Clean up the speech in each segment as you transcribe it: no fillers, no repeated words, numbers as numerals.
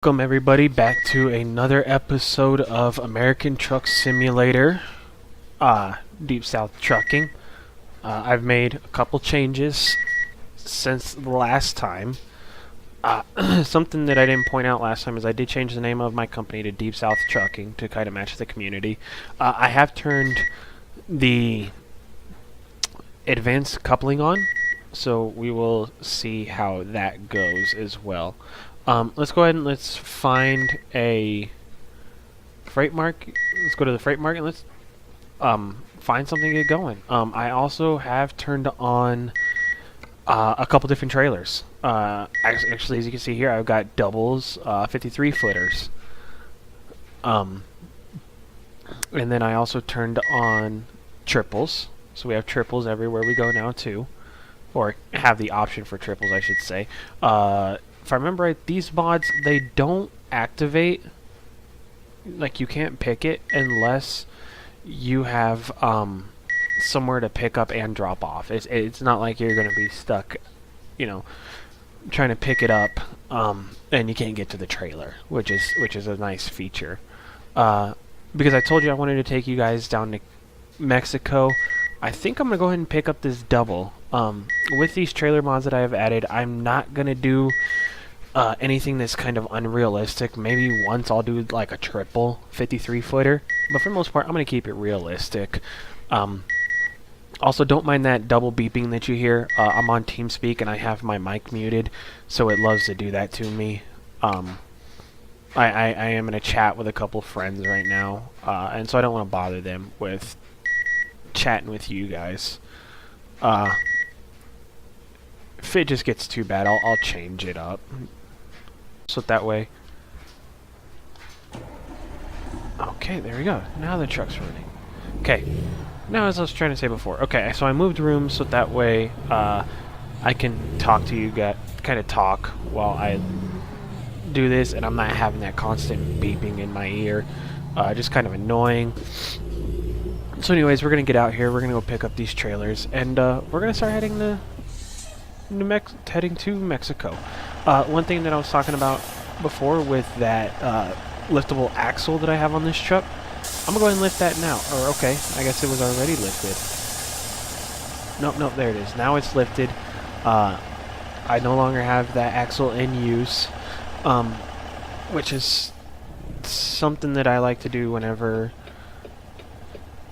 Welcome everybody back to another episode of American Truck Simulator, Deep South Trucking. I've made a couple changes since the last time. Something that I didn't point out last time is I did change the name of my company to Deep South Trucking to kind of match the community. I have turned the advanced coupling on, so we will see how that goes as well. Let's go ahead and let's find a freight market. Let's go to the freight market and let's find something to get going. I also have turned on a couple different trailers. Actually, as you can see here, I've got doubles, 53 footers. And then I also turned on triples. So we have triples everywhere we go now too. Or have the option for triples, I should say. If I remember right, these mods, they don't activate, like you can't pick it unless you have somewhere to pick up and drop off. It's not like you're going to be stuck, trying to pick it up and you can't get to the trailer, which is a nice feature. Because I told you I wanted to take you guys down to Mexico, I think I'm going to go ahead and pick up this double. With these trailer mods that I have added, I'm not going to do anything that's kind of unrealistic. Maybe once I'll do like a triple 53 footer, but for the most part I'm going to keep it realistic. Also, don't mind that double beeping that you hear. I'm on TeamSpeak and I have my mic muted, so it loves to do that to me. I am in a chat with a couple friends right now, and so I don't want to bother them with chatting with you guys. If it just gets too bad, I'll change it up. So that way. Okay, there we go. Now the truck's running. Okay. Now, as I was trying to say before. Okay, so I moved rooms so that way I can talk to you guys, kind of talk while I do this, and I'm not having that constant beeping in my ear. Just kind of annoying. So anyways, we're going to get out here. We're going to go pick up these trailers, and we're going to start heading to Mexico. One thing that I was talking about before with that liftable axle that I have on this truck, I'm gonna go ahead and lift that now. Or okay, I guess it was already lifted. Nope, there it is. Now it's lifted. I no longer have that axle in use, which is something that I like to do whenever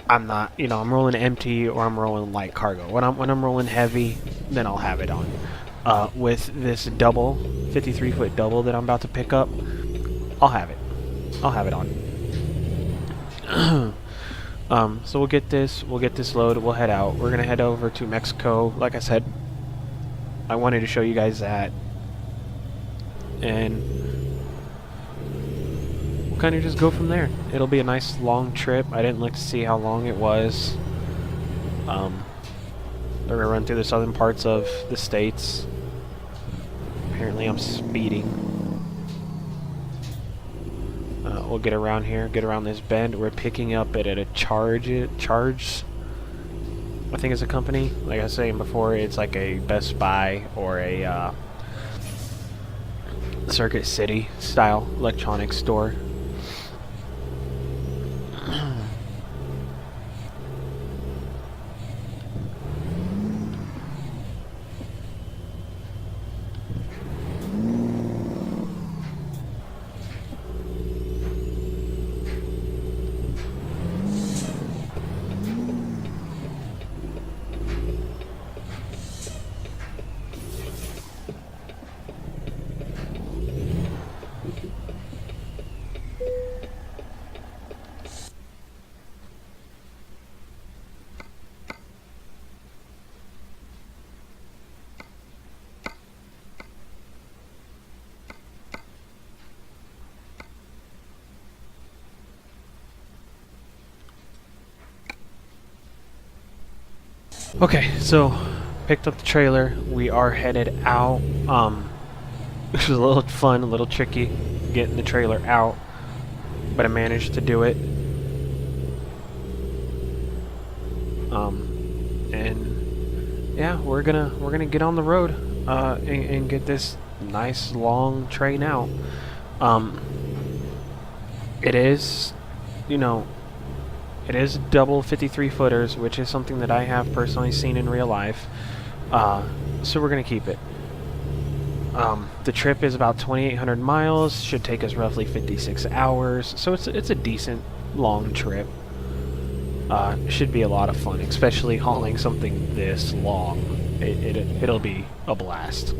I'm not, I'm rolling empty or I'm rolling light cargo. When I'm rolling heavy, then I'll have it on. With this double, 53 foot double that I'm about to pick up, I'll have it on. So we'll get this load, we'll head out. We're gonna head over to Mexico. Like I said, I wanted to show you guys that, and we'll kind of just go from there. It'll be a nice long trip. I didn't look to see how long it was. We're gonna run through the southern parts of the states. Apparently I'm speeding. We'll get around here, get around this bend. We're picking up at a Charge, I think it's a company. Like I was saying before, it's like a Best Buy or a Circuit City style electronics store. Okay, so picked up the trailer. We are headed out. Which was a little fun, a little tricky getting the trailer out, but I managed to do it. And yeah, we're gonna get on the road and get this nice long train out. Um, it is, you know, it is double 53 footers, which is something that I have personally seen in real life. So we're gonna keep it. The trip is about 2,800 miles. Should take us roughly 56 hours. So it's a decent long trip. Should be a lot of fun, especially hauling something this long. It'll be a blast.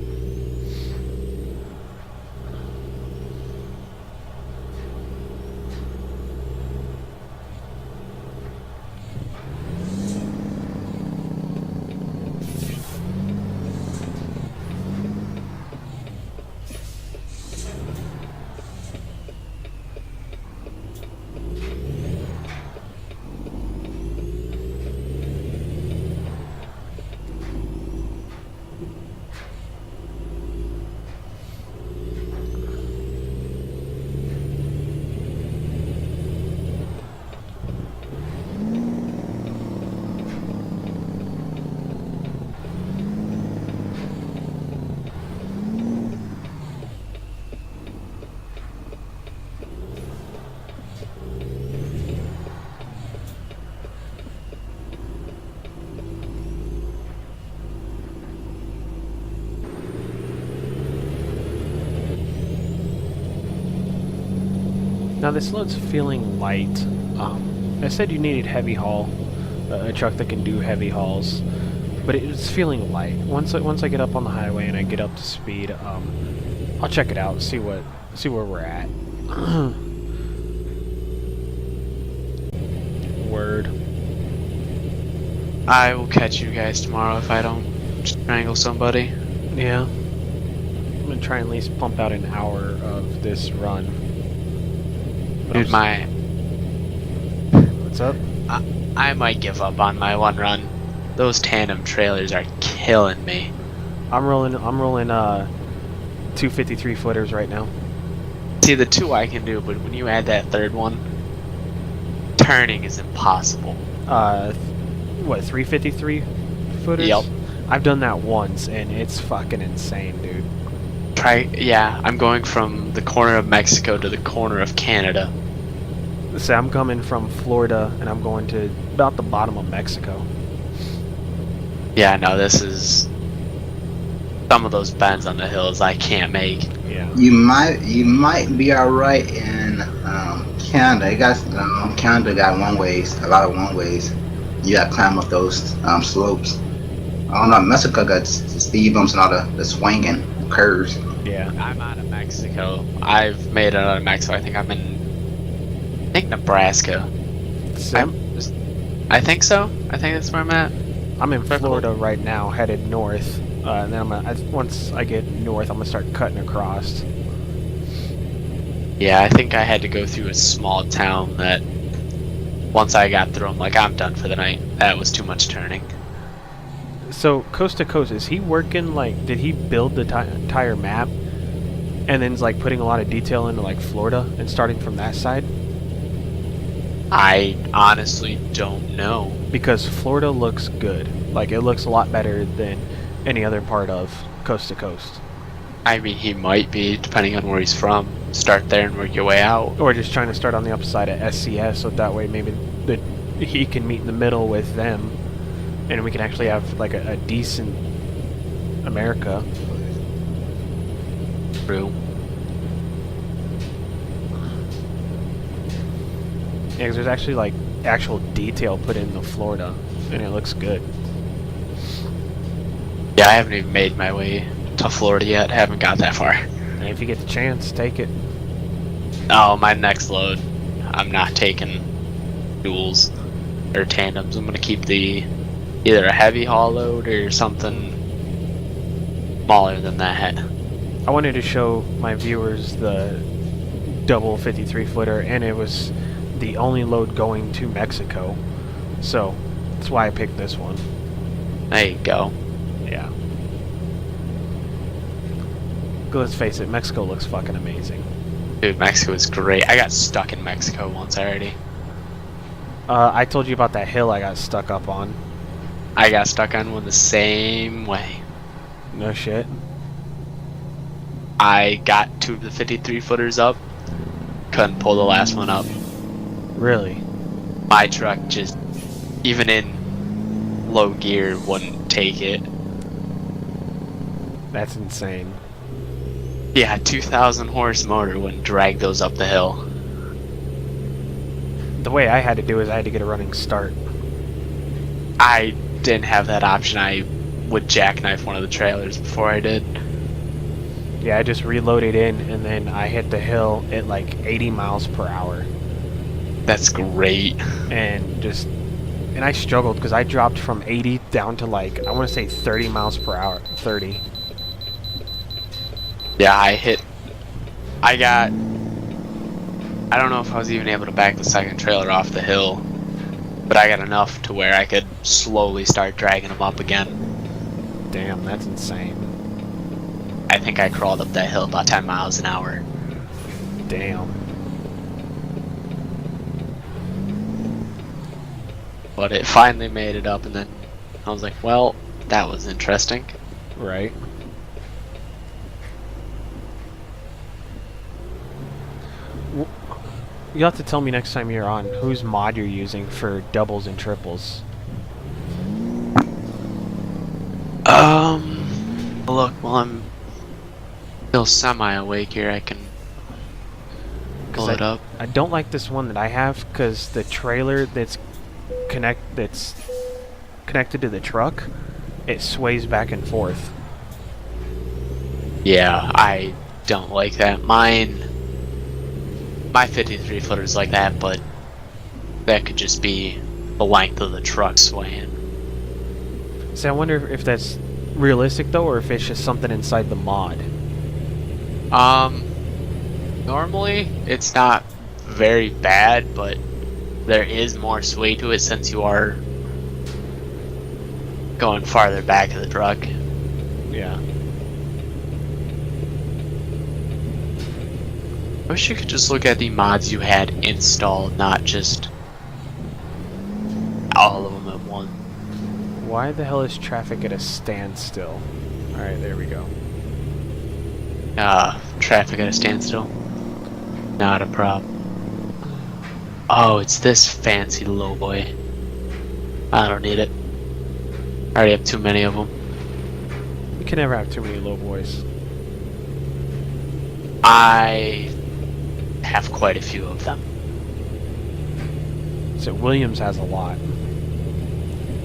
Now this load's feeling light. I said you needed heavy haul, a truck that can do heavy hauls, but it's feeling light. Once I get up on the highway and I get up to speed, I'll check it out, see where we're at. Word. I will catch you guys tomorrow if I don't strangle somebody. Yeah. I'm gonna try and at least pump out an hour of this run. But Dude, what's up? I might give up on my one run. Those tandem trailers are killing me. I'm rolling 253 footers right now. See, the two I can do, but when you add that third one, turning is impossible. What, 353 footers? Yep. I've done that once, and it's fucking insane, dude. Yeah, I'm going from the corner of Mexico to the corner of Canada. So I'm coming from Florida, and I'm going to about the bottom of Mexico. Yeah, no, this is... Some of those bends on the hills I can't make. Yeah. You might be alright in Canada. Canada got one ways, a lot of one ways. You gotta climb up those slopes. I don't know. Mexico got the speed bumps and all the swinging curves. Yeah. I'm out of Mexico. I've made it out of Mexico. I think I'm in... Nebraska. I think so. I think that's where I'm at. I'm in Florida right now, headed north. And then once I get north, I'm gonna start cutting across. Yeah, I think I had to go through a small town that once I got through, I'm like, I'm done for the night. That was too much turning. So, coast to coast, is he working, like, did he build the entire map and then like putting a lot of detail into like Florida and starting from that side? I honestly don't know. Because Florida looks good. Like, it looks a lot better than any other part of coast to coast. I mean, he might be, depending on where he's from. Start there and work your way out. Or just trying to start on the upside of SCS, so that way maybe he can meet in the middle with them, and we can actually have like a decent America. True. Yeah, because there's actually like actual detail put into Florida, and it looks good. Yeah, I haven't even made my way to Florida yet. Haven't got that far. And if you get the chance, take it. Oh, my next load, I'm not taking duals or tandems. I'm gonna keep either a heavy haul load or something smaller than that. I wanted to show my viewers the double 53 footer, and it was the only load going to Mexico, so that's why I picked this one. There you go. Yeah. Let's face it, Mexico looks fucking amazing. Dude, Mexico is great. I got stuck in Mexico once already. I told you about that hill I got stuck up on. I got stuck on one the same way. No shit. I got 2 of the 53 footers up, couldn't pull the last one up. Really? My truck just, even in low gear, wouldn't take it. That's insane. Yeah, 2,000 horse motor wouldn't drag those up the hill. The way I had to do is I had to get a running start. I didn't have that option. I would jackknife one of the trailers before I did. Yeah, I just reloaded in and then I hit the hill at like 80 miles per hour. That's great. And I struggled because I dropped from 80 down to like, I want to say 30 miles per hour. 30. Yeah, I don't know if I was even able to back the second trailer off the hill, but I got enough to where I could slowly start dragging them up again. Damn, that's insane. I think I crawled up that hill about 10 miles an hour. Damn. But it finally made it up, and then I was like, well, that was interesting. Right. You'll have to tell me next time you're on whose mod you're using for doubles and triples. Look, while I'm still semi-awake here, I can pull it up. I don't like this one that I have because the trailer that's connected to the truck, it sways back and forth. Yeah, I don't like that. My 53 footer's like that, but that could just be the length of the truck swaying. See, I wonder if that's realistic though, or if it's just something inside the mod. Normally it's not very bad, but there is more sway to it since you are going farther back of the truck. Yeah. I wish you could just look at the mods you had installed, not just all of them at once. Why the hell is traffic at a standstill? Alright, there we go. Traffic at a standstill. Not a problem. Oh, it's this fancy low boy. I don't need it. I already have too many of them. You can never have too many low boys. I have quite a few of them. So Williams has a lot.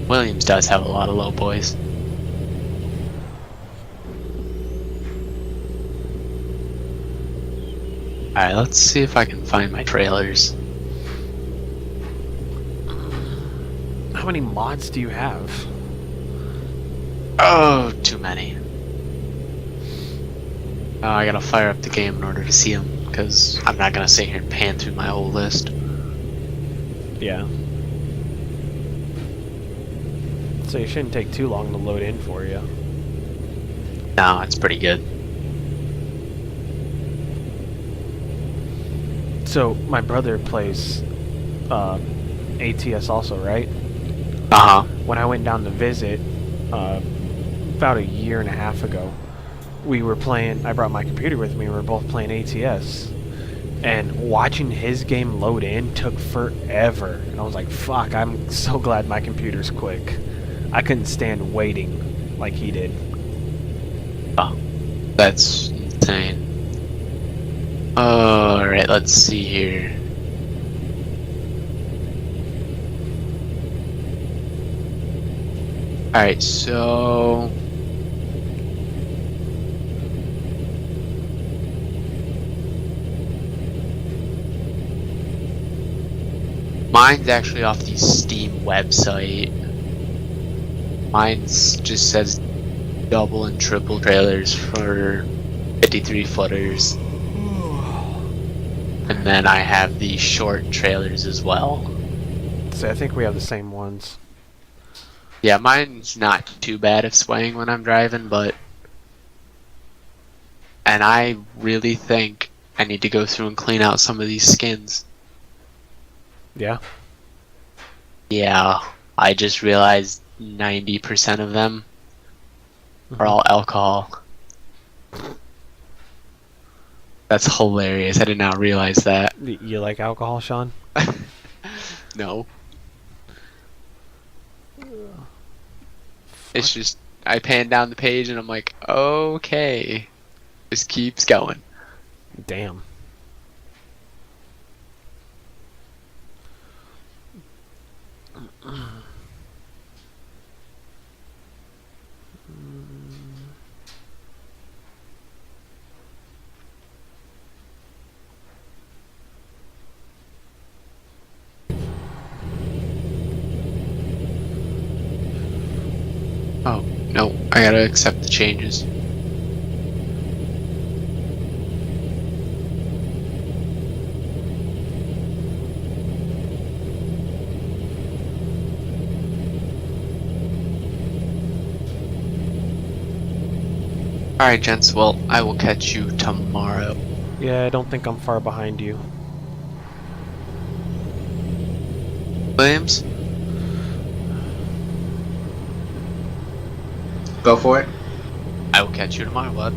Williams does have a lot of low boys. Alright, let's see if I can find my trailers. How many mods do you have? Oh, too many. Oh, I gotta fire up the game in order to see them, because I'm not gonna sit here and pan through my whole list. Yeah. So it shouldn't take too long to load in for you. No, it's pretty good. So my brother plays ATS also, right? Uh-huh. When I went down to visit about a year and a half ago, we were playing, I brought my computer with me, we were both playing ATS. And watching his game load in took forever. And I was like, fuck, I'm so glad my computer's quick. I couldn't stand waiting like he did. Oh, that's insane. Alright, let's see here. Alright, so... mine's actually off the Steam website. Mine's just says double and triple trailers for 53 footers. And then I have the short trailers as well. So I think we have the same ones. Yeah, mine's not too bad of swaying when I'm driving, but... and I really think I need to go through and clean out some of these skins. Yeah? Yeah, I just realized 90% of them are all alcohol. That's hilarious. I did not realize that. You like alcohol, Sean? No. It's just I pan down the page and I'm like, okay. Just keeps going. Damn. Oh, no, I gotta accept the changes. Alright, gents, well, I will catch you tomorrow. Yeah, I don't think I'm far behind you. Williams? Go for it. I will catch you tomorrow, bud.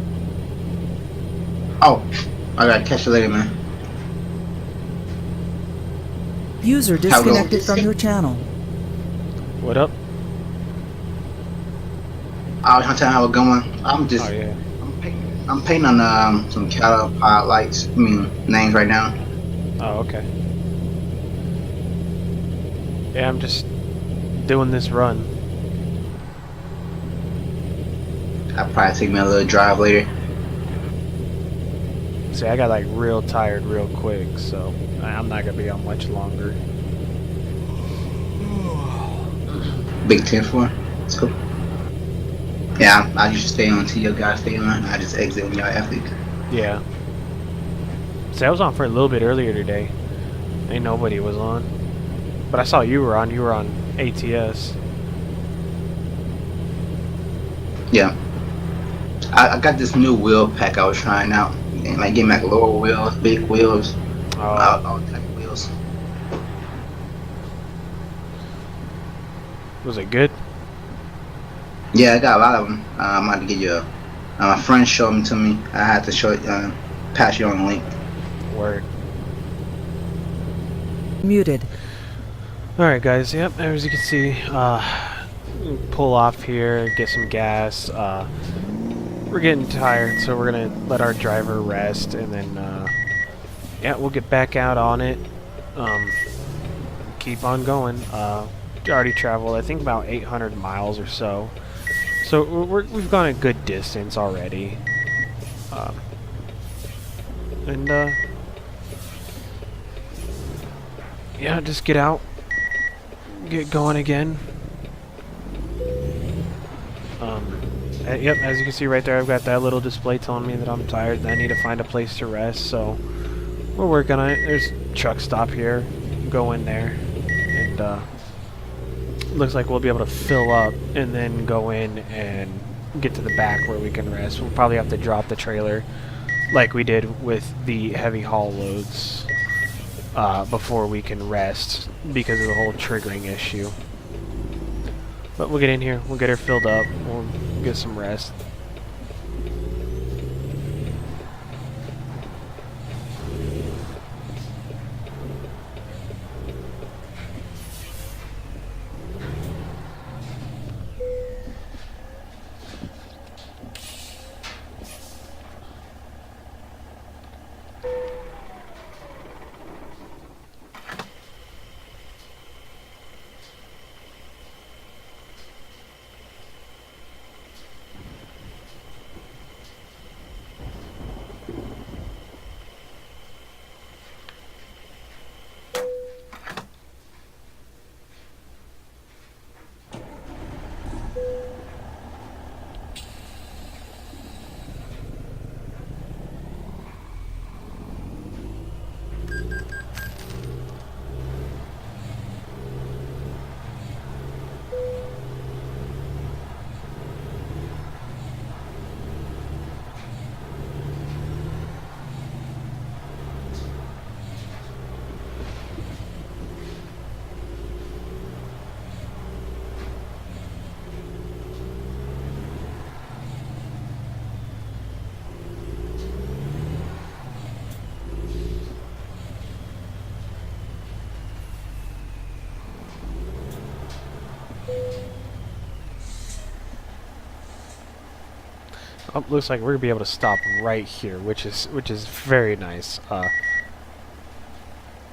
Oh, I gotta catch you later, man. User disconnected from your channel. What up? I was trying to have a good one. I'm just, Oh yeah. I'm painting on some Caterpillar lights. I mean, names right now. Oh, okay. Yeah, I'm just doing this run. I'll probably take me a little drive later. See, I got like real tired real quick, so I'm not gonna be on much longer. Big 10-4. Let's go. Yeah, I usually stay on until you guys stay on. I just exit when y'all athlete. Yeah. See, I was on for a little bit earlier today. Ain't nobody was on. But I saw you were on. You were on ATS. Yeah. I got this new wheel pack I was trying out. And like getting like lower wheels, big wheels, all type of wheels. Was it good? Yeah, I got a lot of them. I'm about to get you my friend showed them to me. I had to pass you on the link. Word. Muted. Alright guys, yep, as you can see, pull off here, get some gas. We're getting tired, so we're gonna let our driver rest, and then yeah, we'll get back out on it. Keep on going. Already traveled, I think, about 800 miles or so. So we've gone a good distance already. And yeah, just get out, get going again. Yep, as you can see right there, I've got that little display telling me that I'm tired and I need to find a place to rest, so we're working on it. There's a truck stop here. Go in there, and looks like we'll be able to fill up and then go in and get to the back where we can rest. We'll probably have to drop the trailer like we did with the heavy haul loads before we can rest because of the whole triggering issue. But we'll get in here, we'll get her filled up, we'll get some rest. Oh, looks like we're gonna be able to stop right here, which is very nice.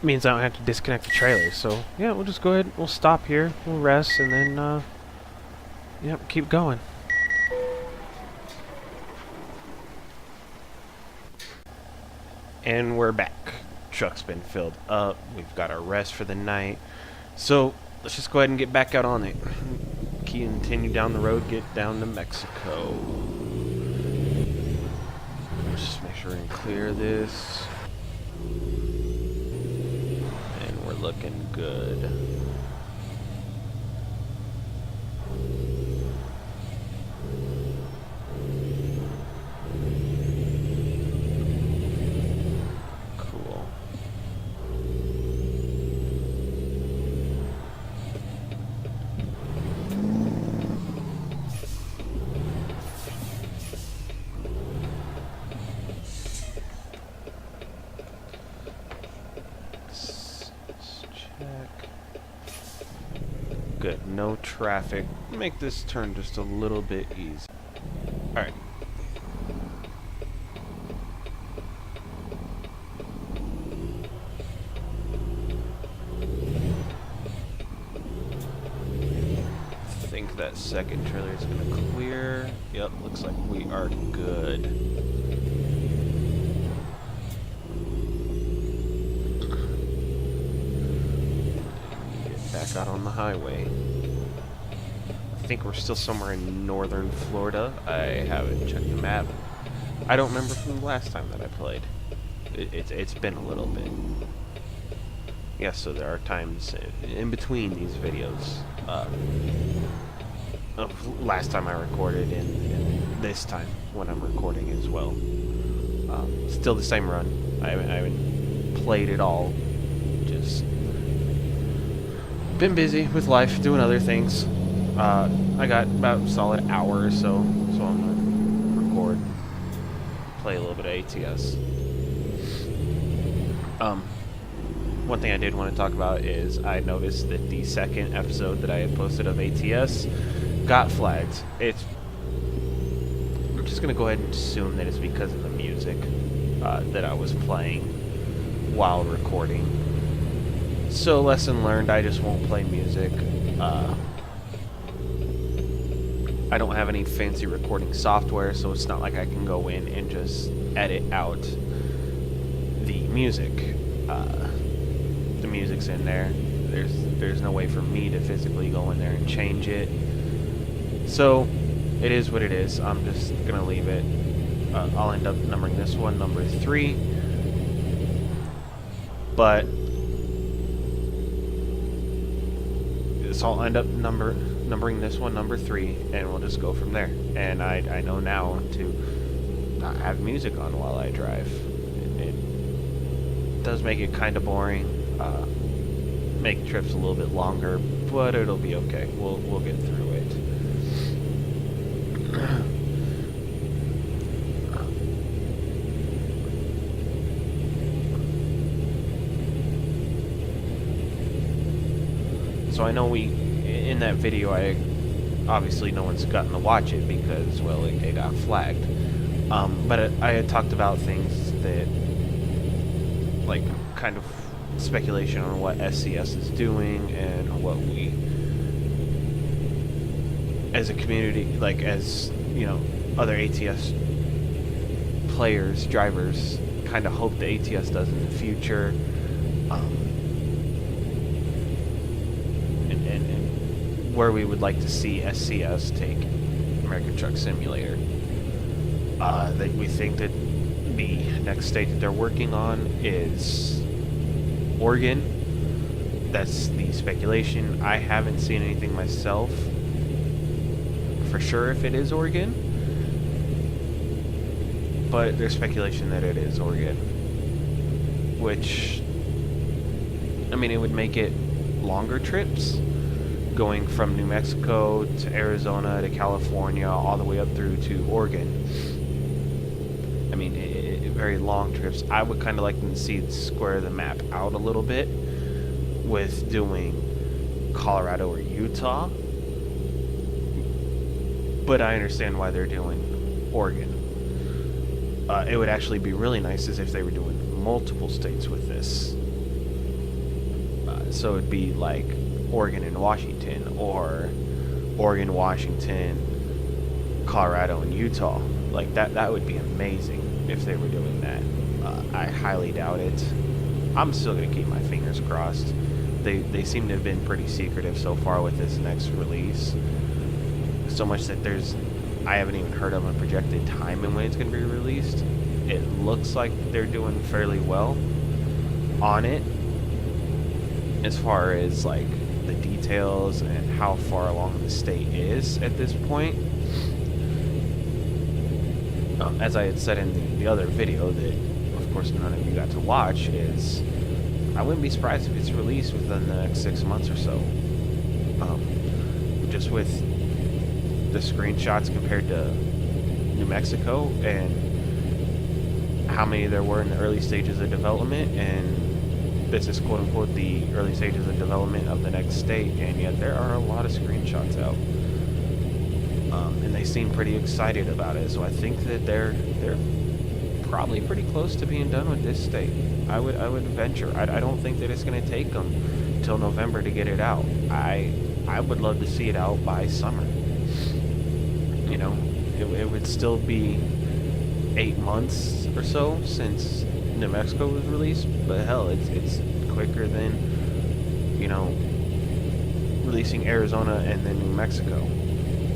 Means I don't have to disconnect the trailer. So yeah, we'll just go ahead. We'll stop here. We'll rest, and then yep, keep going. And we're back. Truck's been filled up. We've got our rest for the night. So let's just go ahead and get back out on it. Continue down the road, get down to Mexico. Let's just make sure we can clear this. And we're looking good. Cool. Check. Good, no traffic. Make this turn just a little bit easy. Alright. I think that second trailer is going to clear. Yep, looks like we are good. Back out on the highway. I think we're still somewhere in northern Florida. I haven't checked the map. I don't remember from the last time that I played. It's been a little bit. Yes, so there are times in between these videos. Of last time I recorded and this time when I'm recording as well. Still the same run. I haven't played it all. Just been busy with life, doing other things. I got about a solid hour or so I'm gonna record, play a little bit of ATS. One thing I did want to talk about is I noticed that the second episode that I had posted of ATS got flagged. I'm just gonna go ahead and assume that it's because of the music that I was playing while recording. So, lesson learned, I just won't play music. I don't have any fancy recording software, so it's not like I can go in and just edit out the music. The music's in there. There's no way for me to physically go in there and change it. So, it is what it is. I'm just gonna leave it. I'll end up numbering this one number 3. But so I'll end up numbering this one number 3, and we'll just go from there. And I know now to not have music on while I drive. It does make it kind of boring, make trips a little bit longer, but it'll be okay. We'll get through it. So I know in that video, obviously no one's gotten to watch it because, well, it got flagged. But I had talked about things that, like, kind of speculation on what SCS is doing and what we, as a community, like, as, you know, other ATS players, drivers, kind of hope the ATS does in the future. Where we would like to see SCS take American Truck Simulator. That we think that the next state that they're working on is Oregon. That's the speculation. I haven't seen anything myself for sure if it is Oregon, but there's speculation that it is Oregon, which, I mean, it would make it longer trips, going from New Mexico to Arizona to California all the way up through to Oregon. I mean, very long trips. I would kind of like them to see it square the map out a little bit with doing Colorado or Utah, but I understand why they're doing Oregon. It would actually be really nice as if they were doing multiple states with this. So it'd be like Oregon and Washington, or Oregon, Washington, Colorado, and Utah. Like that would be amazing if they were doing that. I highly doubt it. I'm still gonna keep my fingers crossed. They seem to have been pretty secretive so far with this next release. So much that I haven't even heard of a projected time in when it's gonna be released. It looks like they're doing fairly well on it, as far as like the details and how far along the state is at this point. As I had said in the other video that, of course, none of you got to watch, is I wouldn't be surprised if it's released within the next 6 months or so. Just with the screenshots compared to New Mexico and how many there were in the early stages of development, and this is quote-unquote the early stages of development of the next state, and yet there are a lot of screenshots out. And they seem pretty excited about it, so I think that they're probably pretty close to being done with this state. I would venture. I don't think that it's going to take them till November to get it out. I would love to see it out by summer. You know, it would still be 8 months or so since New Mexico was released, but hell, it's quicker than, you know, releasing Arizona and then New Mexico.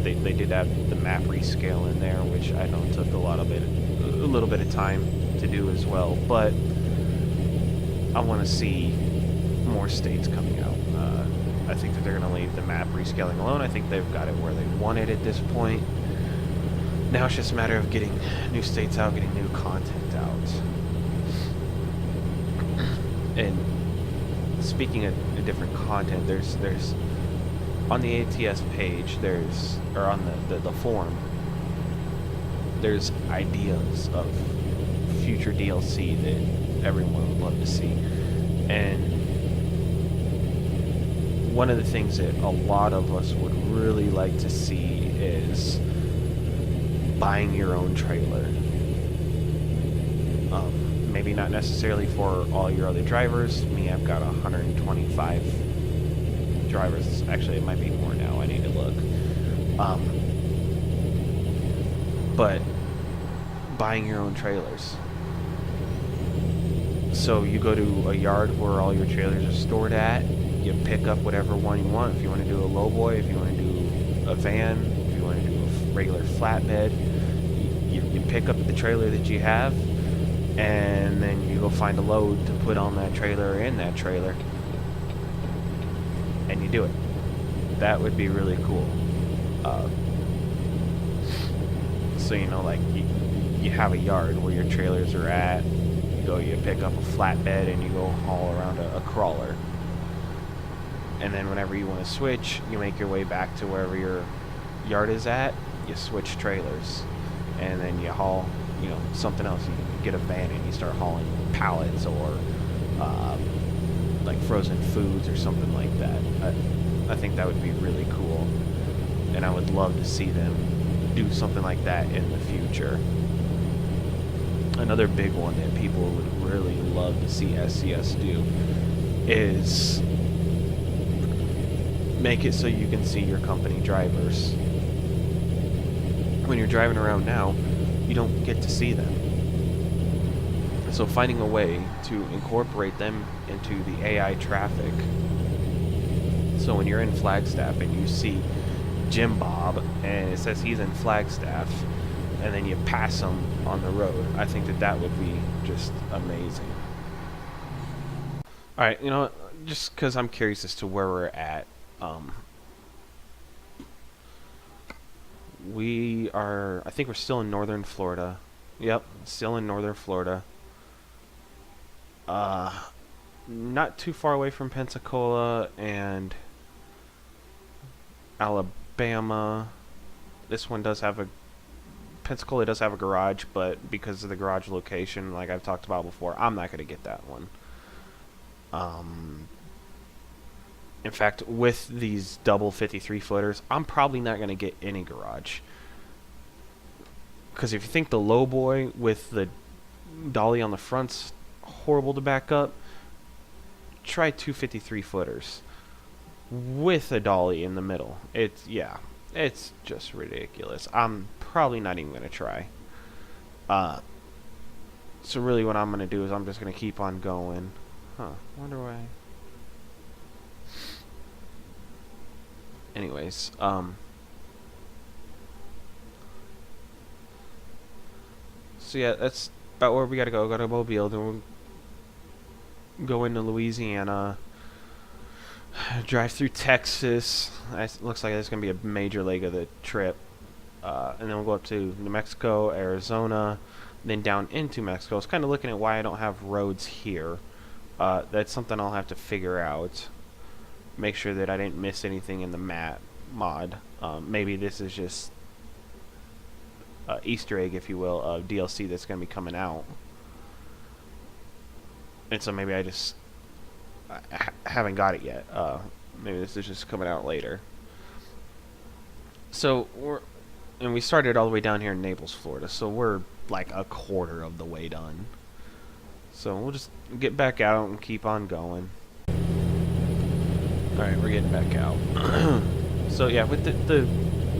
They did have the map rescale in there, which I know took a little bit of time to do as well, but I want to see more states coming out. I think that they're going to leave the map rescaling alone. I think they've got it where they want it at this point. Now it's just a matter of getting new states out, getting new content out. And speaking of different content, there's on the ATS page, or on the forum, there's ideas of future DLC that everyone would love to see. And one of the things that a lot of us would really like to see is buying your own trailer. Maybe not necessarily for all your other drivers. Me, I've got 125 drivers. Actually, it might be more now. I need to look. But buying your own trailers. So you go to a yard where all your trailers are stored at. You pick up whatever one you want. If you want to do a lowboy, if you want to do a van, if you want to do a regular flatbed, you pick up the trailer that you have, and then you go find a load to put on that trailer in that trailer, and you do it. That would be really cool. So you know, like you have a yard where your trailers are at. You pick up a flatbed and you go haul around a crawler, and then whenever you want to switch, you make your way back to wherever your yard is at. You switch trailers, and then you haul, you know, something else. You get a van and you start hauling pallets or like frozen foods or something like that. I think that would be really cool, and I would love to see them do something like that in the future. Another big one that people would really love to see SCS do is make it so you can see your company drivers. When you're driving around now, you don't get to see them. So finding a way to incorporate them into the AI traffic. So when you're in Flagstaff and you see Jim Bob and it says he's in Flagstaff, and then you pass him on the road, I think that would be just amazing. Alright, you know what? Just because I'm curious as to where we're at, I think we're still in northern Florida. Yep, still in northern Florida. Not too far away from Pensacola and Alabama. This one does have Pensacola does have a garage, but because of the garage location, like I've talked about before, I'm not going to get that one. In fact, with these double 53 footers, I'm probably not going to get any garage. Because if you think the low boy with the dolly on the front's horrible to back up, try 253 footers with a dolly in the middle. It's just ridiculous. I'm probably not even gonna try. So really, what I'm gonna do is I'm just gonna keep on going. Wonder why. Anyways, so yeah, that's about where we gotta go. Go to Mobile, then we'll go into Louisiana, drive through Texas. Looks like that's gonna be a major leg of the trip, and then we'll go up to New Mexico, Arizona, then down into Mexico. I was kind of looking at why I don't have roads here. That's something I'll have to figure out. Make sure that I didn't miss anything in the map mod. Maybe this is just Easter egg, if you will, of DLC that's going to be coming out. And so maybe I just haven't got it yet. Maybe this is just coming out later. So we started all the way down here in Naples, Florida. So we're like a quarter of the way done. So we'll just get back out and keep on going. Alright, we're getting back out. So yeah, with the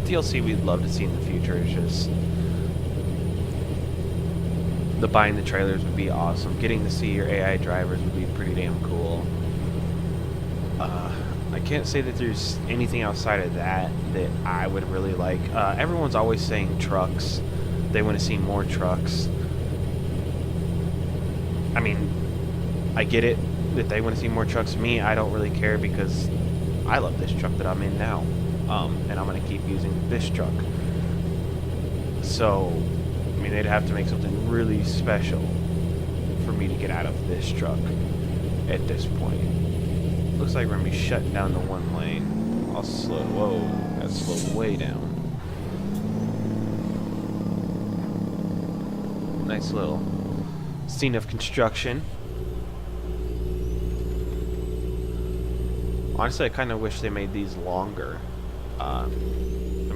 DLC we'd love to see in the future is just the buying the trailers would be awesome. Getting to see your AI drivers would be pretty damn cool. I can't say that there's anything outside of that that I would really like. Everyone's always saying trucks. They want to see more trucks. I mean, I get it that they want to see more trucks. Me, I don't really care because I love this truck that I'm in now. And I'm going to keep using this truck. So, I mean, they'd have to make something really special for me to get out of this truck at this point. Looks like we're going to be shutting down to one lane. I'll slow. Whoa, that's slowed way down. Nice little scene of construction. Honestly, I kind of wish they made these longer. I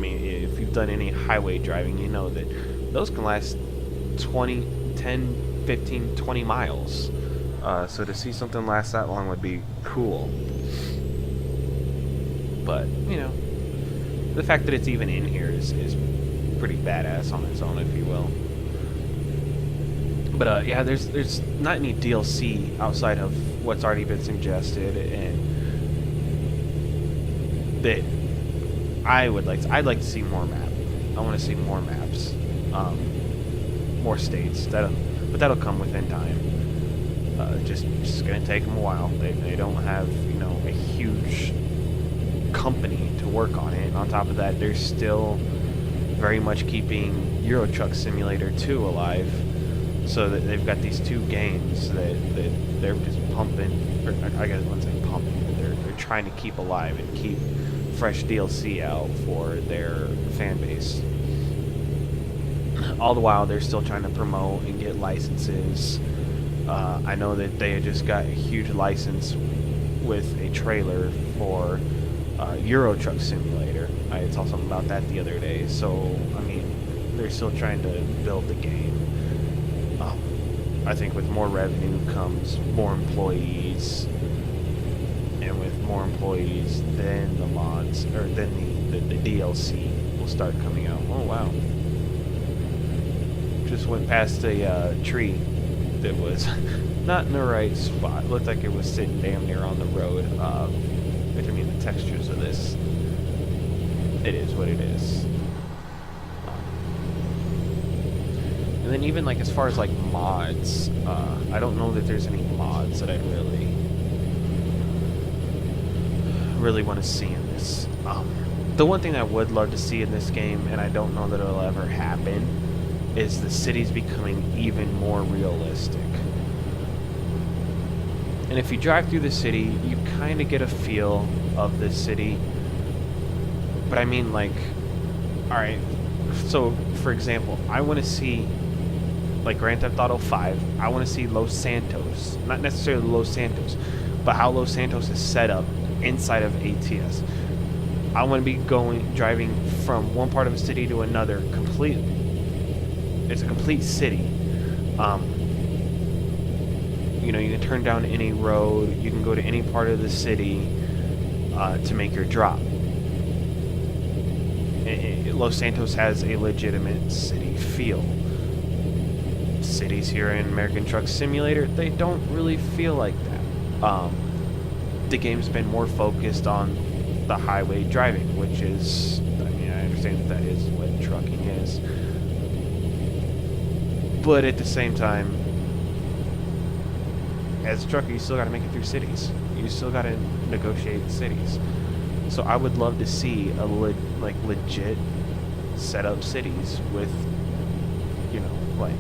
mean, if you've done any highway driving, you know that those can last 10, 15, 20 miles. So to see something last that long would be cool. But, you know, the fact that it's even in here is pretty badass on its own, if you will. But yeah, there's not any DLC outside of what's already been suggested, and that I'd like to see more map. I want to see more maps, more states. But that'll come within time. Just gonna take them a while. They don't have, you know, a huge company to work on it. And on top of that, they're still very much keeping Euro Truck Simulator 2 alive. So that they've got these two games that they're just pumping. Or I guess I wouldn't say pumping, but they're trying to keep alive and keep fresh DLC out for their fan base. All the while, they're still trying to promote and get licenses. I know that they had just got a huge license with a trailer for Euro Truck Simulator. I saw something about that the other day. So, I mean, they're still trying to build the game. I think with more revenue comes more employees, and with more employees, then the mods, or then the DLC will start coming out. Oh wow! Just went past a tree that was not in the right spot. Looked like it was sitting damn near on the road. Which, I mean, the textures of this, it is what it is. And then even like as far as like mods, I don't know that there's any mods that I really want to see in this. The one thing I would love to see in this game, and I don't know that it'll ever happen, is the cities becoming even more realistic. And if you drive through the city, you kind of get a feel of the city. But I mean, like, alright, so for example, I want to see, like Grand Theft Auto 5, I want to see Los Santos. Not necessarily Los Santos, but how Los Santos is set up inside of ATS. I want to be driving from one part of a city to another completely. it's a complete city. You know, you can turn down any road, you can go to any part of the city to make your drop. Los Santos has a legitimate city feel. Cities here in American Truck Simulator, they don't really feel like that. The game's been more focused on the highway driving, which is, I mean, I understand that is what trucking is. But at the same time, as a trucker, you still got to make it through cities. You still got to negotiate cities. So I would love to see a legit set up cities with, you know, like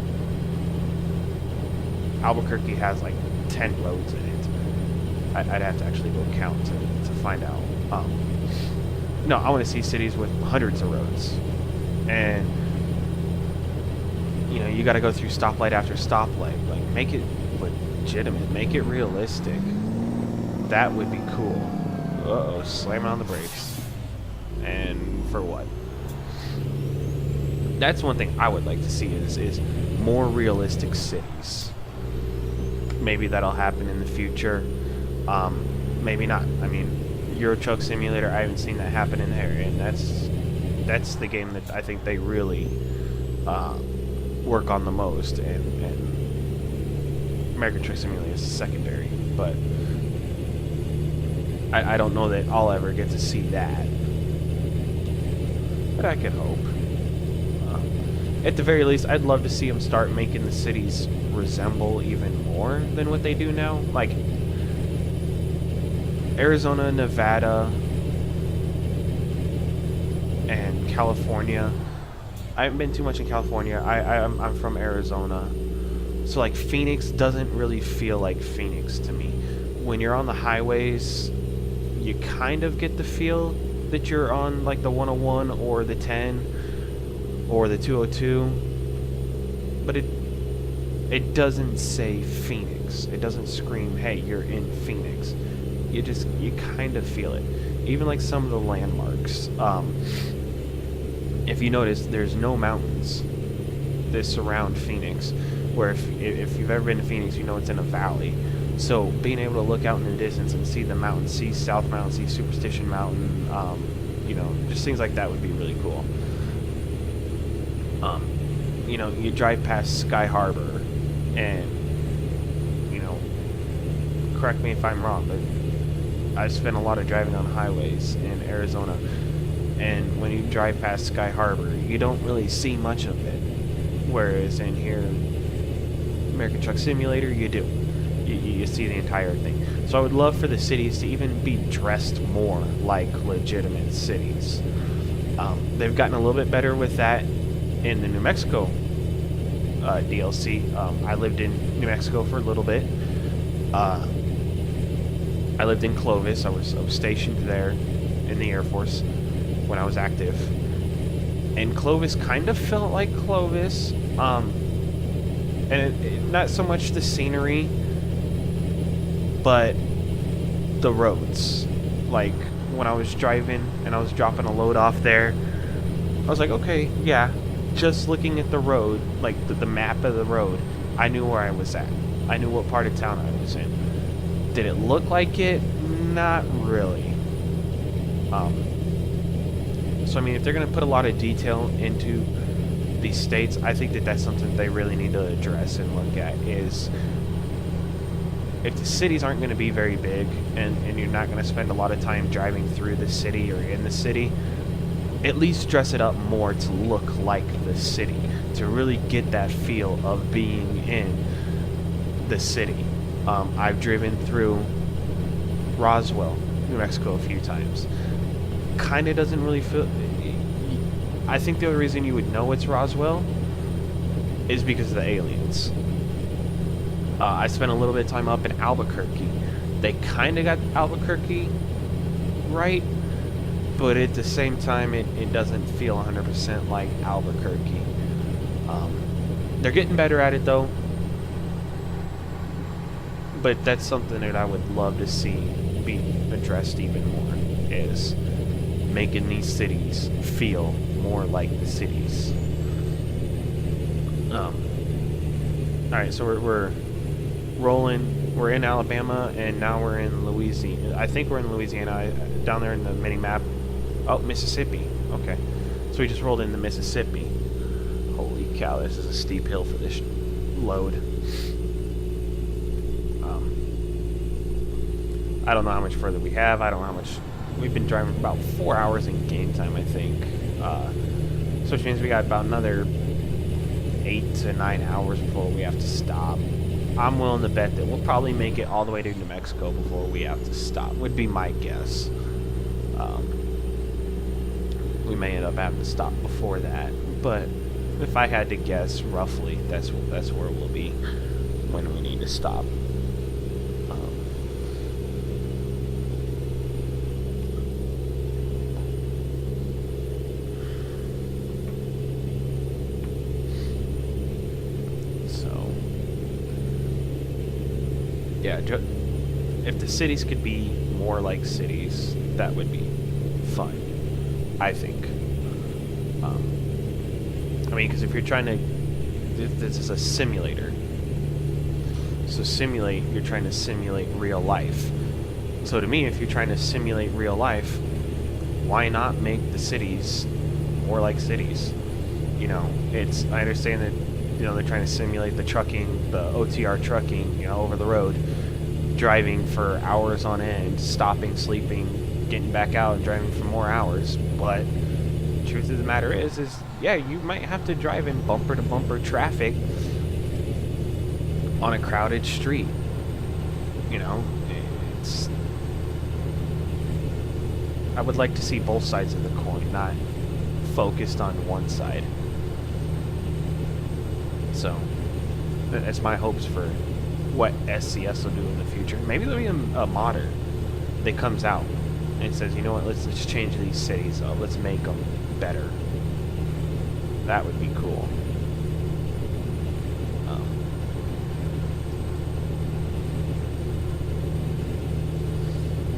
Albuquerque has like 10 roads in it. I'd have to actually go count to find out. No, I want to see cities with hundreds of roads, and you know, you got to go through stoplight after stoplight. Like, make it legitimate, make it realistic. That would be cool. Uh-oh, slamming on the brakes. And for what? That's one thing I would like to see is more realistic cities. Maybe that'll happen in the future. Maybe not. I mean, Euro Truck Simulator, I haven't seen that happen in there, and that's the game that I think they really work on the most, and American Truck Simulator is secondary, but I don't know that I'll ever get to see that, but I can hope. At the very least, I'd love to see them start making the cities resemble even more than what they do now. Like Arizona, Nevada, and California. I haven't been too much in California. I'm from Arizona. So like Phoenix doesn't really feel like Phoenix to me. When you're on the highways, you kind of get the feel that you're on like the 101 or the 10 or the 202, but it doesn't say Phoenix. It doesn't scream, hey, you're in Phoenix. You kind of feel it. Even like some of the landmarks. If you notice, there's no mountains that surround Phoenix, where if you've ever been to Phoenix, you know it's in a valley. So being able to look out in the distance and see the mountains, see South Mountain, see Superstition Mountain, you know, just things like that would be really cool. You know, you drive past Sky Harbor, and, you know, correct me if I'm wrong, but I spent a lot of driving on highways in Arizona, and when you drive past Sky Harbor, you don't really see much of it, whereas in here, American Truck Simulator, you do. You see the entire thing. So I would love for the cities to even be dressed more like legitimate cities. They've gotten a little bit better with that in the New Mexico DLC. I lived in New Mexico for a little bit. I lived in Clovis. I was stationed there in the Air Force when I was active. And Clovis kind of felt like Clovis. And not so much the scenery, but the roads. Like, when I was driving and I was dropping a load off there, I was like, okay, yeah, just looking at the road, like the map of the road, I knew where I was at. I knew what part of town I was in. Did it look like it? Not really. So, I mean, if they're going to put a lot of detail into these states, I think that that's something they really need to address and look at, is if the cities aren't going to be very big and you're not going to spend a lot of time driving through the city or in the city, at least dress it up more to look like the city, to really get that feel of being in the city. I've driven through Roswell, New Mexico a few times. Kind of doesn't really feel... I think the only reason you would know it's Roswell is because of the aliens. I spent a little bit of time up in Albuquerque. They kind of got Albuquerque right, but at the same time, it doesn't feel 100% like Albuquerque. They're getting better at it, though. But that's something that I would love to see be addressed even more, is making these cities feel more like the cities. All right, so we're rolling. We're in Alabama, and now we're in Louisiana. I think we're in Louisiana. Down there in the mini map. Oh, Mississippi. Okay, so we just rolled into Mississippi. Holy cow! This is a steep hill for this load. I don't know how much further we have. I don't know how much. We've been driving for about 4 hours in game time, I think. So which means we got about another 8 to 9 hours before we have to stop. I'm willing to bet that we'll probably make it all the way to New Mexico before we have to stop, would be my guess. We may end up having to stop before that, but if I had to guess roughly, that's where we'll be when we need to stop. Yeah, if the cities could be more like cities, that would be fun, I think. I mean, because if you're trying to... This is a simulator. So simulate, you're trying to simulate real life. So to me, if you're trying to simulate real life, why not make the cities more like cities? You know, I understand that, you know, they're trying to simulate the trucking, the OTR trucking, you know, over the road, driving for hours on end, stopping, sleeping, getting back out and driving for more hours. But the truth of the matter is yeah, you might have to drive in bumper to bumper traffic on a crowded street. You know, I would like to see both sides of the coin, not focused on one side. So that's my hopes for what SCS will do in the future. Maybe there'll be a modder that comes out and says, you know what, let's change these cities up. Let's make them better. That would be cool.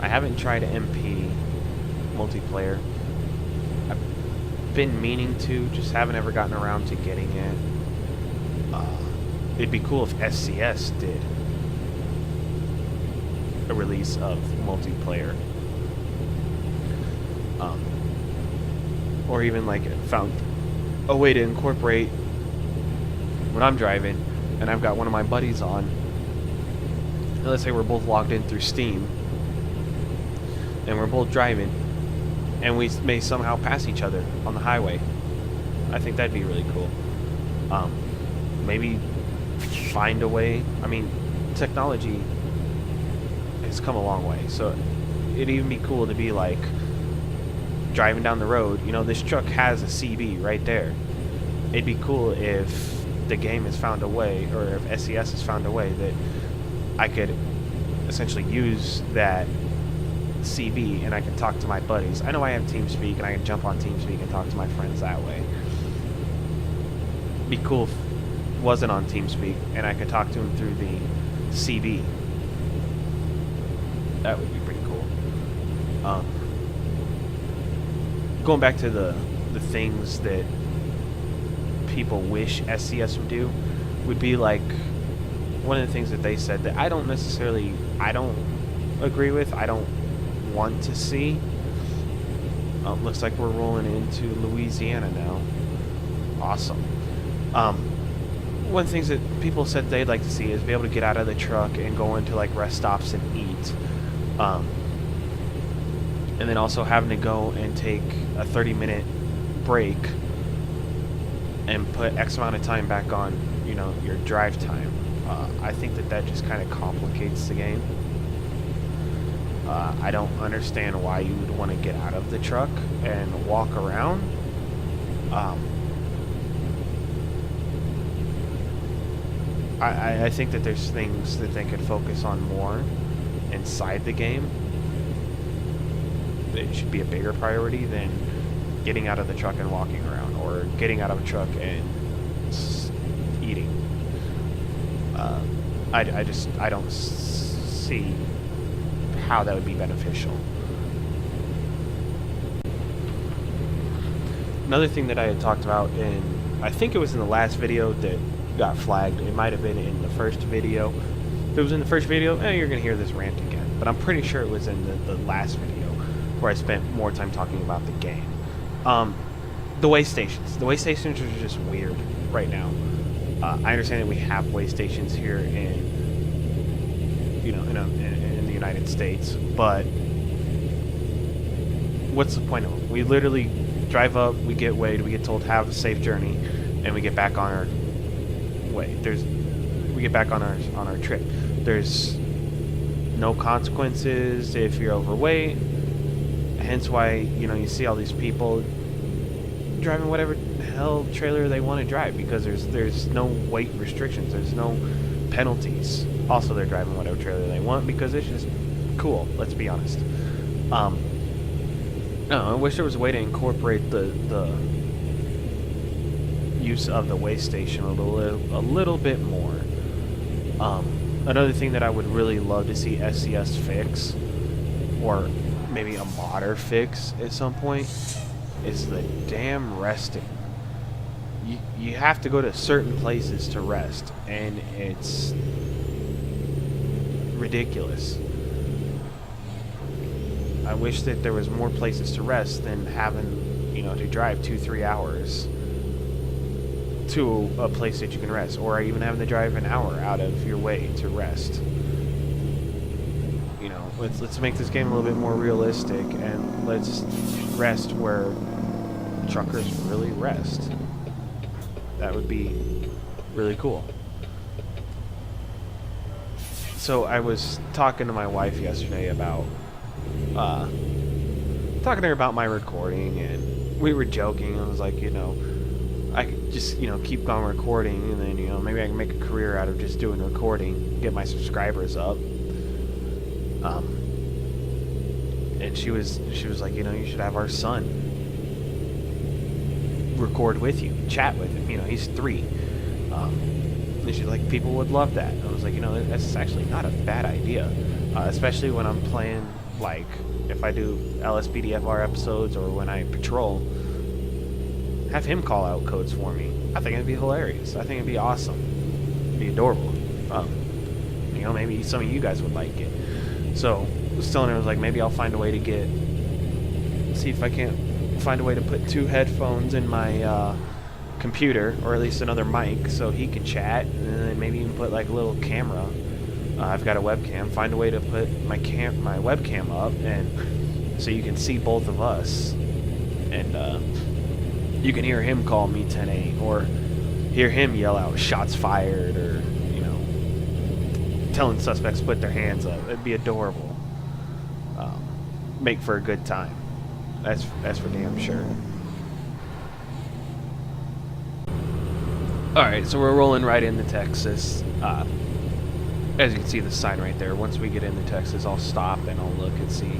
I haven't tried MP multiplayer. I've been meaning to, just haven't ever gotten around to getting it. It'd be cool if SCS did a release of multiplayer. Or even like found a way to incorporate when I'm driving and I've got one of my buddies on. And let's say we're both logged in through Steam and we're both driving and we may somehow pass each other on the highway. I think that'd be really cool. Maybe find a way. I mean, technology has come a long way, so it'd even be cool to be like driving down the road. You know, this truck has a CB right there. It'd be cool if the game has found a way, or if SCS has found a way that I could essentially use that CB and I can talk to my buddies. I know I have TeamSpeak and I can jump on TeamSpeak and talk to my friends that way. It'd be cool if it wasn't on TeamSpeak and I could talk to him through the CB. That would be pretty cool. Going back to the things that people wish SCS would do, would be like one of the things that they said that I don't agree with, I don't want to see. Looks like we're rolling into Louisiana now. Awesome. One of the things that people said they'd like to see is be able to get out of the truck and go into like rest stops and eat. And then also having to go and take a 30-minute break and put X amount of time back on, you know, your drive time. I think that just kind of complicates the game. I don't understand why you would want to get out of the truck and walk around. I think that there's things that they could focus on more inside the game. It should be a bigger priority than getting out of the truck and walking around, or getting out of a truck and eating. I don't see how that would be beneficial. Another thing that I had talked about in I think it was in the last video that got flagged. It might have been in the first video. If it was in the first video, you're going to hear this rant again. But I'm pretty sure it was in the last video where I spent more time talking about the game. The way stations. The way stations are just weird right now. I understand that we have way stations here in the United States, but what's the point of them? We literally drive up, we get weighed, we get told have a safe journey, and we get back on our way. We get back on our trip. There's no consequences if you're overweight. Hence why you see all these people driving whatever the hell trailer they want to drive, because there's no weight restrictions. There's no penalties. Also, they're driving whatever trailer they want because it's just cool. Let's be honest. No, I wish there was a way to incorporate the use of the way station a little bit more. Another thing that I would really love to see SCS fix, or maybe a modder fix at some point, is the damn resting. You have to go to certain places to rest, and it's ridiculous. I wish that there was more places to rest than having, to drive 2-3 hours to a place that you can rest, or even having to drive an hour out of your way to rest. Let's make this game a little bit more realistic, and let's rest where truckers really rest. That would be really cool. So I was talking to my wife yesterday about talking to her about my recording, and we were joking. I was like, I could just keep on recording, and then maybe I can make a career out of just doing recording, get my subscribers up. And she was like, you should have our son record with you, chat with him. He's 3. And she's like, people would love that. And I was like, that's actually not a bad idea, especially when I'm playing, like, if I do LSPDFR episodes or when I patrol. Have him call out codes for me. I think it'd be hilarious. I think it'd be awesome. It'd be adorable. Maybe some of you guys would like it. So I was telling her, I was like, maybe I'll find a way to see if I can't find a way to put 2 headphones in my computer, or at least another mic, so he can chat, and then maybe even put like a little camera. I've got a webcam. Find a way to put my webcam up, and so you can see both of us, and you can hear him call me 10-8, or hear him yell out shots fired, or telling suspects to put their hands up. It'd be adorable. Make for a good time. That's for damn sure. Alright, so we're rolling right into Texas. As you can see the sign right there. Once we get into Texas, I'll stop and I'll look and see.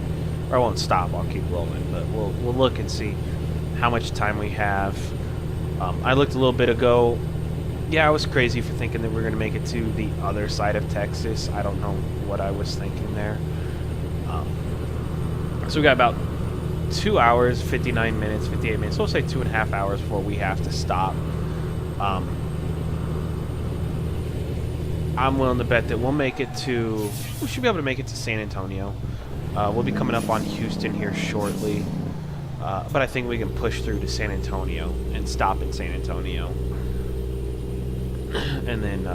Or I won't stop, I'll keep rolling, but we'll look and see how much time we have. I looked a little bit ago. Yeah, I was crazy for thinking that we were going to make it to the other side of Texas. I don't know what I was thinking there. So we got about 2 hours, 59 minutes, 58 minutes. So we'll say 2.5 hours before we have to stop. I'm willing to bet that we should be able to make it to San Antonio. We'll be coming up on Houston here shortly. But I think we can push through to San Antonio and stop in San Antonio. And then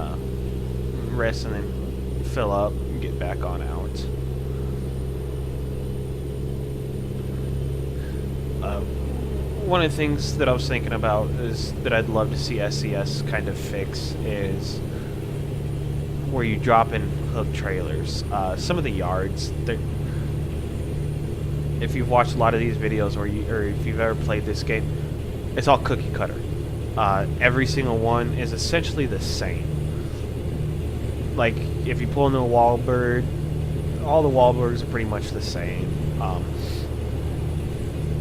rest and then fill up and get back on out. One of the things that I was thinking about is that I'd love to see SCS kind of fix is where you drop in hook trailers. Some of the yards, if you've watched a lot of these videos or if you've ever played this game, it's all cookie cutter. Every single one is essentially the same. Like, if you pull into a Wahlberg, all the Wahlbergs are pretty much the same.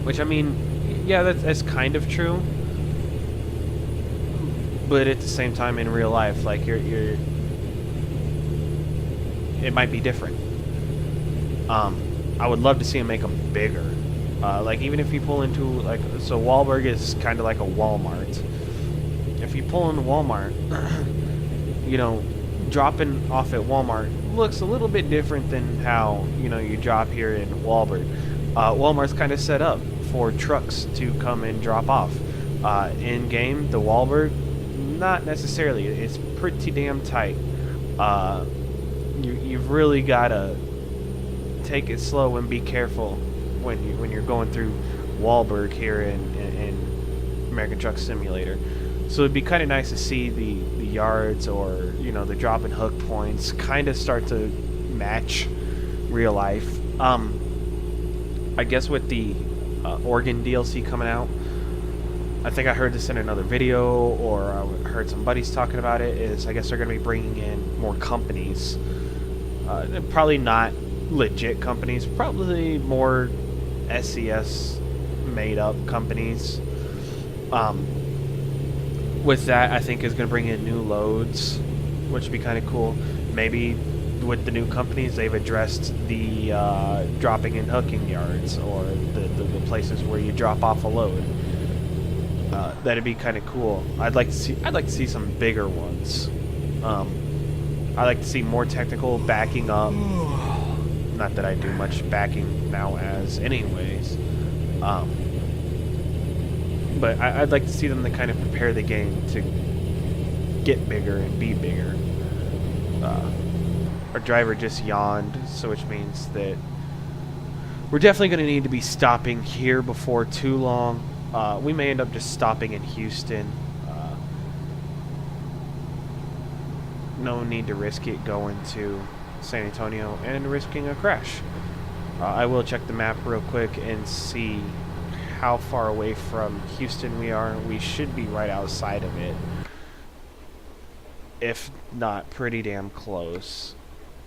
Which, I mean, yeah, that's kind of true. But at the same time, in real life, like, it might be different. I would love to see them make them bigger. Like, even if you pull into, like, so Wahlberg is kind of like a Walmart. if you pull into Walmart, you know, dropping off at Walmart looks a little bit different than how, you know, you drop here in Walmart. Walmart's kind of set up for trucks to come and drop off. In game, the Wahlberg, not necessarily. It's pretty damn tight. You've really got to take it slow and be careful when you're going through Wahlberg here in American Truck Simulator. So it'd be kind of nice to see the yards, or you know, the drop and hook points kind of start to match real life. I guess with the Oregon DLC coming out, I think I heard this in another video, or I heard some buddies talking about it, is I guess they're going to be bringing in more companies. Probably not legit companies, probably more SCS made up companies. With that, I think is going to bring in new loads, which would be kind of cool. Maybe with the new companies, they've addressed the dropping and hooking yards, or the places where you drop off a load. That'd be kind of cool. I'd like to see some bigger ones. I'd like to see more technical backing up. Not that I do much backing now as anyways. But I'd like to see them to kind of prepare the game to get bigger and be bigger. Our driver just yawned, so which means that we're definitely going to need to be stopping here before too long. We may end up just stopping in Houston. No need to risk it going to San Antonio and risking a crash. I will check the map real quick and see how far away from Houston we are. We should be right outside of it, if not pretty damn close.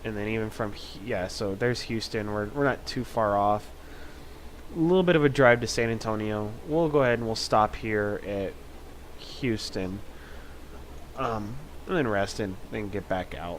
And then even from yeah, so there's Houston. We're not too far off. A little bit of a drive to San Antonio. We'll go ahead and we'll stop here at Houston, and then rest and then get back out.